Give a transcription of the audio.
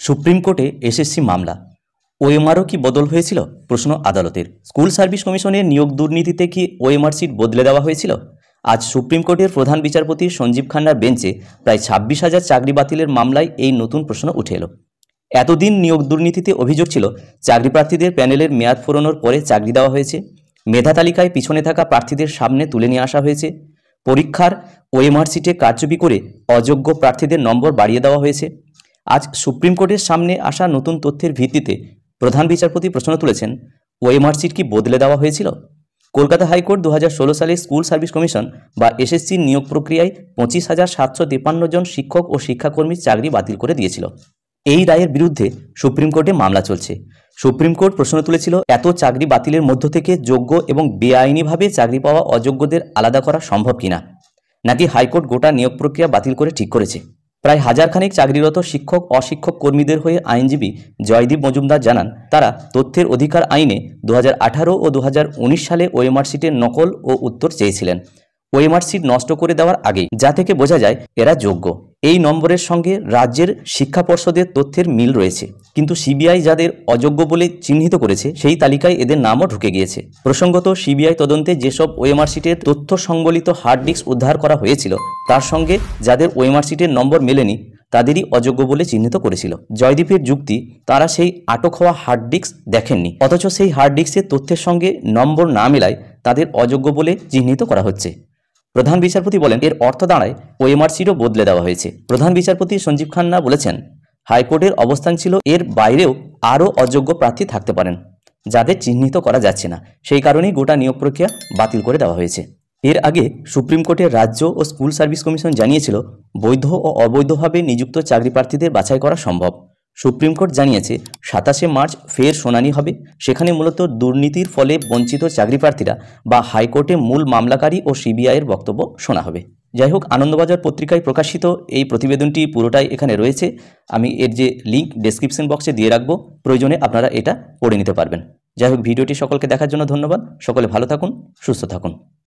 Supreme কোর্টে SSC মামলা। ওএমআরও কি বদল হয়েছিল? প্রশ্ন আদালতের। স্কুল সার্ভিস কমিশনের নিয়োগ দুর্নীতিতে কি ওএমআর সিট বদলে দেওয়া হয়েছিল? আজ সুপ্রিম কোর্টের প্রধান বিচারপতি সঞ্জীব খান্নার বেঞ্চে প্রায় 26,000 চাকরি বাতিলের মামলায় এই নতুন প্রশ্ন উঠে এলো। এতদিন নিয়োগ দুর্নীতিতে অভিযোগ ছিল চাকরি প্রার্থীদের প্যানেলের মেয়াদ ফুরোনোর পরে চাকরি দেওয়া হয়েছে, মেধা তালিকায় পিছনে থাকা প্রার্থীদের সামনে তুলে নিয়ে আসা হয়েছে, পরীক্ষার ওএমআর সিটে কারচুপি করে অযোগ্য প্রার্থীদের নম্বর বাড়িয়ে দেওয়া হয়েছে। আজ সুপ্রিম কোর্টের সামনে আসা নতুন তথ্যের ভিত্তিতে প্রধান বিচারপতি প্রশ্ন তুলেছেন, ওএমআর সিট কি বদলে দেওয়া হয়েছিল? কলকাতা হাইকোর্ট 2016 সালে স্কুল সার্ভিস কমিশন বা এসএসসির নিয়োগ প্রক্রিয়ায় 25,753 জন শিক্ষক ও শিক্ষাকর্মীর চাকরি বাতিল করে দিয়েছিল। এই রায়ের বিরুদ্ধে সুপ্রিম কোর্টে মামলা চলছে। সুপ্রিম কোর্ট প্রশ্ন তুলেছিল, এত চাকরি বাতিলের মধ্য থেকে যোগ্য এবং বেআইনিভাবে চাকরি পাওয়া অযোগ্যদের আলাদা করা সম্ভব কিনা, নাকি হাইকোর্ট গোটা নিয়োগ প্রক্রিয়া বাতিল করে ঠিক করেছে। প্রায় হাজারখানেক চাকরিরত শিক্ষক অশিক্ষক কর্মীদের হয়ে আইনজীবী জয়দীপ মজুমদার জানান, তারা তথ্যের অধিকার আইনে 2018 ও 2019 সালে ওএমআর সিটের নকল ও উত্তর চেয়েছিলেন ওএমআর সিট নষ্ট করে দেওয়ার আগেই, যা থেকে বোঝা যায় এরা যোগ্য। এই নম্বরের সঙ্গে রাজ্যের শিক্ষা পর্ষদের তথ্যের মিল রয়েছে, কিন্তু সিবিআই যাদের অযোগ্য বলে চিহ্নিত করেছে সেই তালিকায় এদের নামও ঢুকে গিয়েছে। প্রসঙ্গত, সিবিআই তদন্তে যেসব ওএমআর সিটের তথ্য সংবলিত হার্ড ডিস্ক উদ্ধার করা হয়েছিল তার সঙ্গে যাদের ওএমআর সিটের নম্বর মেলেনি তাদেরই অযোগ্য বলে চিহ্নিত করেছিল। জয়দীপের যুক্তি, তারা সেই আটক হওয়া হার্ড ডিস্ক দেখেননি, অথচ সেই হার্ড ডিস্কের তথ্যের সঙ্গে নম্বর না মেলায় তাদের অযোগ্য বলে চিহ্নিত করা হচ্ছে। প্রধান বিচারপতি বলেন, এর অর্থ দাঁড়ায় ওএমআর সিটও বদলে দেওয়া হয়েছে। প্রধান বিচারপতি সঞ্জীব খান্না বলেছেন, হাইকোর্টের অবস্থান ছিল এর বাইরেও আরও অযোগ্য প্রার্থী থাকতে পারেন যাদের চিহ্নিত করা যাচ্ছে না, সেই কারণেই গোটা নিয়োগ প্রক্রিয়া বাতিল করে দেওয়া হয়েছে। এর আগে সুপ্রিম কোর্টের রাজ্য ও স্কুল সার্ভিস কমিশন জানিয়েছিল, বৈধ ও অবৈধভাবে নিযুক্ত চাকরি প্রার্থীদের বাছাই করা সম্ভব। সুপ্রিম কোর্ট জানিয়েছে 27শে মার্চ ফের শুনানি হবে, সেখানে মূলত দুর্নীতির ফলে বঞ্চিত চাকরি প্রার্থীরা বা হাইকোর্টে মূল মামলাকারী ও সিবিআইয়ের বক্তব্য শোনা হবে। যাই হোক, আনন্দবাজার পত্রিকায় প্রকাশিত এই প্রতিবেদনটি পুরোটাই এখানে রয়েছে। আমি এর যে লিঙ্ক ডেসক্রিপশন বক্সে দিয়ে রাখবো, প্রয়োজনে আপনারা এটা পড়ে নিতে পারবেন। যাই হোক, ভিডিওটি সকলকে দেখার জন্য ধন্যবাদ। সকলে ভালো থাকুন, সুস্থ থাকুন।